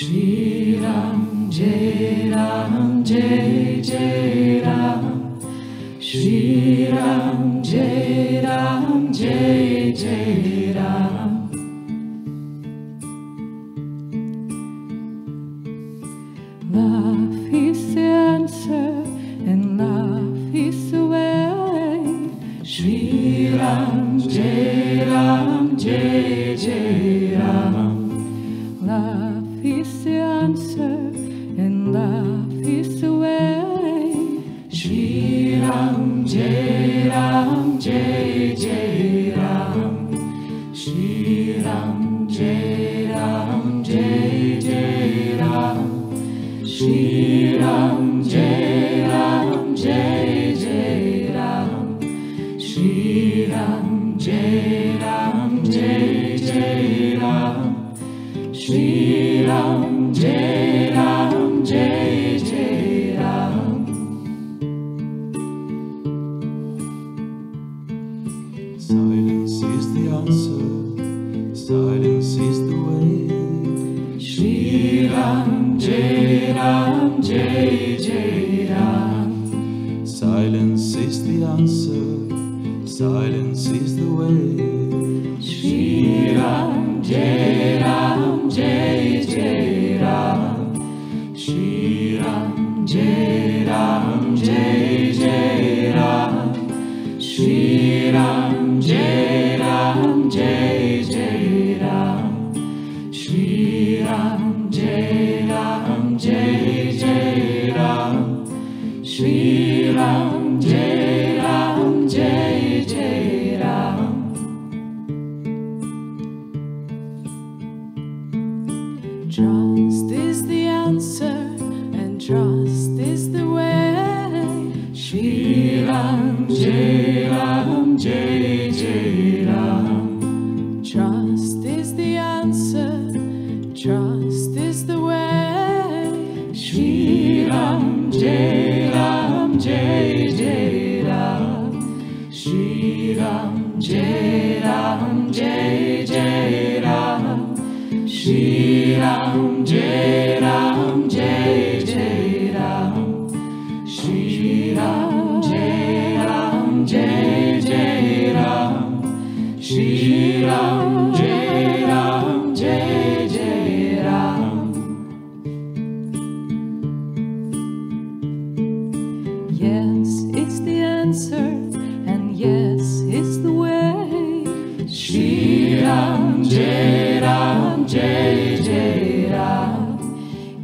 Shri Ram Jai Ram Jai Jai Ram, Shri Ram Jai Ram Jai Jai Ram. Love is the answer and love is the way. Shri Ram Jai Ram Jai Jai Ram. Love is the answer and love is the way. Shri Ram Jai Ram Jai Jai Ram, Shri Ram Jai Ram Jai Jai Ram, Shri Ram Jai Ram Jai Jai Ram, Shri Ram Jai Ram Jai Jai Ram, Shri Ram Jai Ram Jai Jai Ram. Silence is the answer, silence is the way. Shri Ram Jai Ram Jai Jai Ram. Silence is the answer, silence is the way. Shri Ram Jai Ram Jai Jai Ram, Shri Ram Jai Ram Jai Jai Ram, Shri Ram Jai Ram Jai Jai Ram, Shri Ram Jai Ram Jai Jai Ram, Shri Ram Jai Ram Jai Jai Ram. Trust is the answer and trust is the way. Shri Ram Jai Ram Jai Jai Ram. Trust is the answer, trust is the way. Shri Ram Jai Ram Jai Jai Ram, Shri Ram Jai Ram Jai Jai Ram, Shri Ram Jai Ram Jai Jai Ram, Shri Ram Jai Ram Jai Jai Ram, Shri Ram Jai Ram Jai Jai Ram. Yes is the answer and yes is the way. Shri Ram Jai Ram Jai Jai Ram.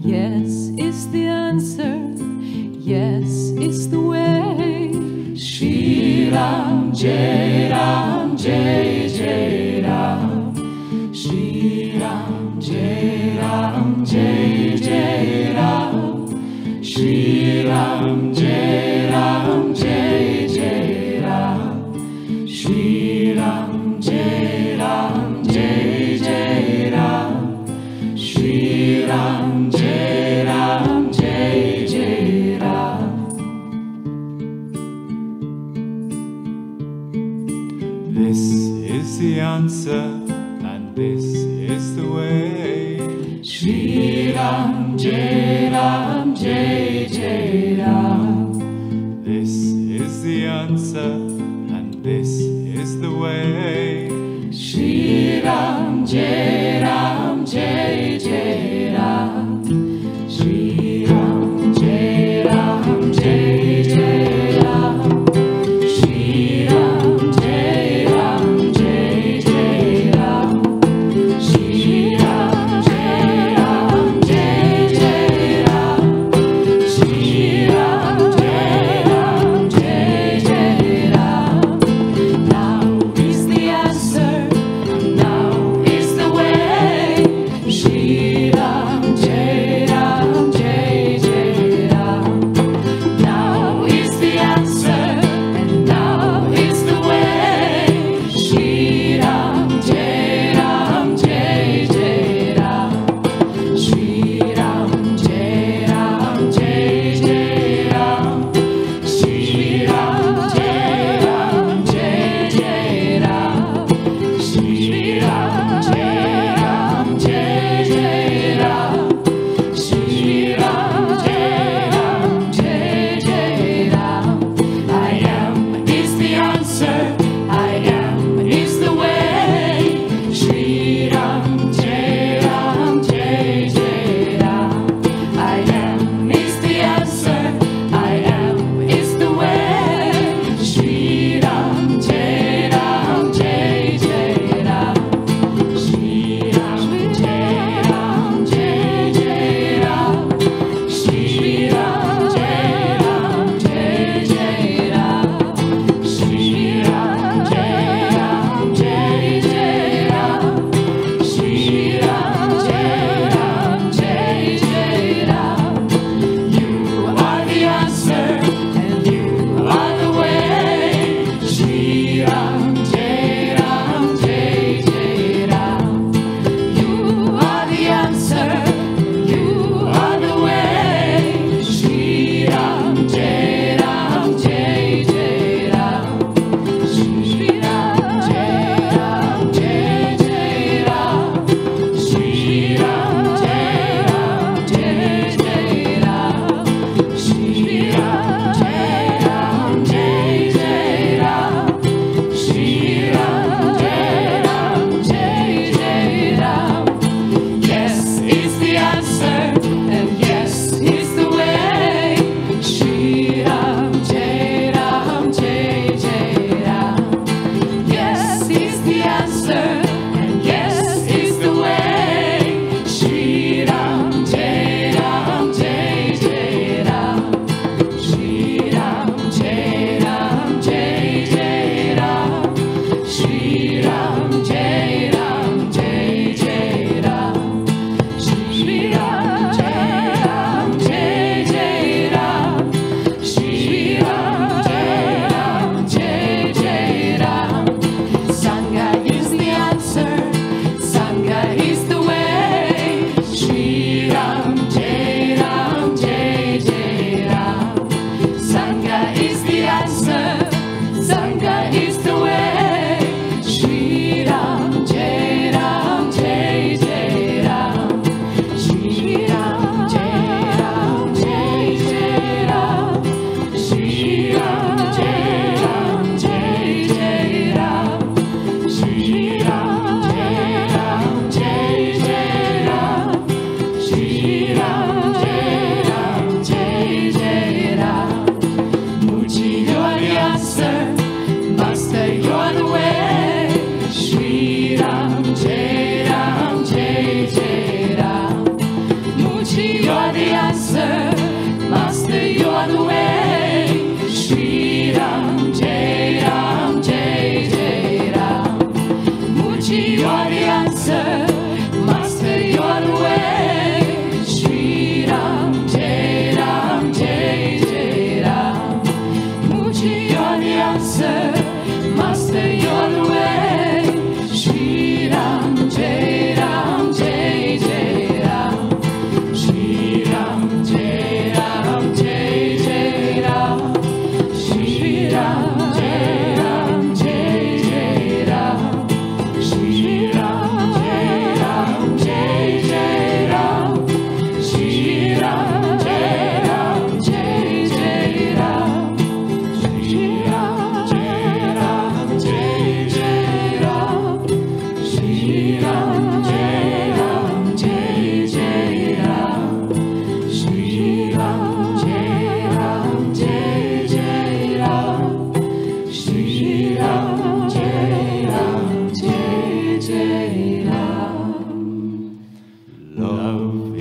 Yes is the answer, yes is the way. Shri Ram Jai Ram Jai Jai Ram, Shri Ram Jai Ram Jai Jai Ram, Shri Ram Jai Ram Jai Jai Ram, Shri Ram Jai Ram Jai Jai Ram, Shri Ram Jai Ram Jai Jai Ram. This is the answer and this is the way. Shri Ram Jai Ram Jai Jai Ram. This is the answer and this is the way. Shri Ram Jai Ram Jai Jai Ram, Shri Ram Jai Ram Jai Jai Ram, Shri Ram Jai Ram Jai Jai Ram, Shri Ram Jai Ram Jai Jai Ram, Shri Ram Jai Ram Jai Jai Ram. Now is the answer, now is the way. Shri Ram Jai Ram Jai Jai Ram. Now is the answer and now is the way. Shri Ram Jai Ram Jai Jai Ram, Shri Ram Jai Ram Jai Jai Ram, Shri Ram Jai Ram Jai Jai Ram, Shri Ram Jai Ram Jai Jai Ram.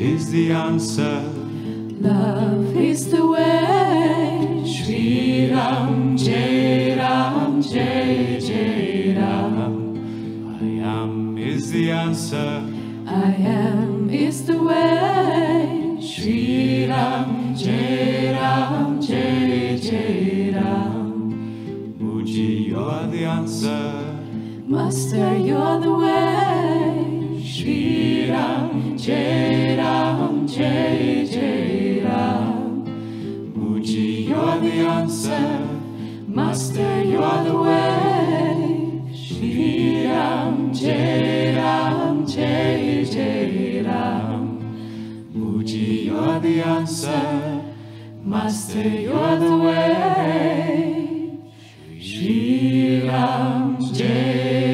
is the answer. Love is the way. Shri Ram, Jai Ram, Jai Jai Ram. I am is the answer. I am is the way. Shri Ram, Jai Ram, Jai Jai Ram. Muji, you are the answer. Master, you're the way. Shri Ram, Jai Ram, Jai Jai Ram. Muji, you are the answer. Master, you're the way. Shri Ram, Jai Ram, Jai Jai Ram. Muji, you are the answer. Master, you're the way. Shri Ram, Jai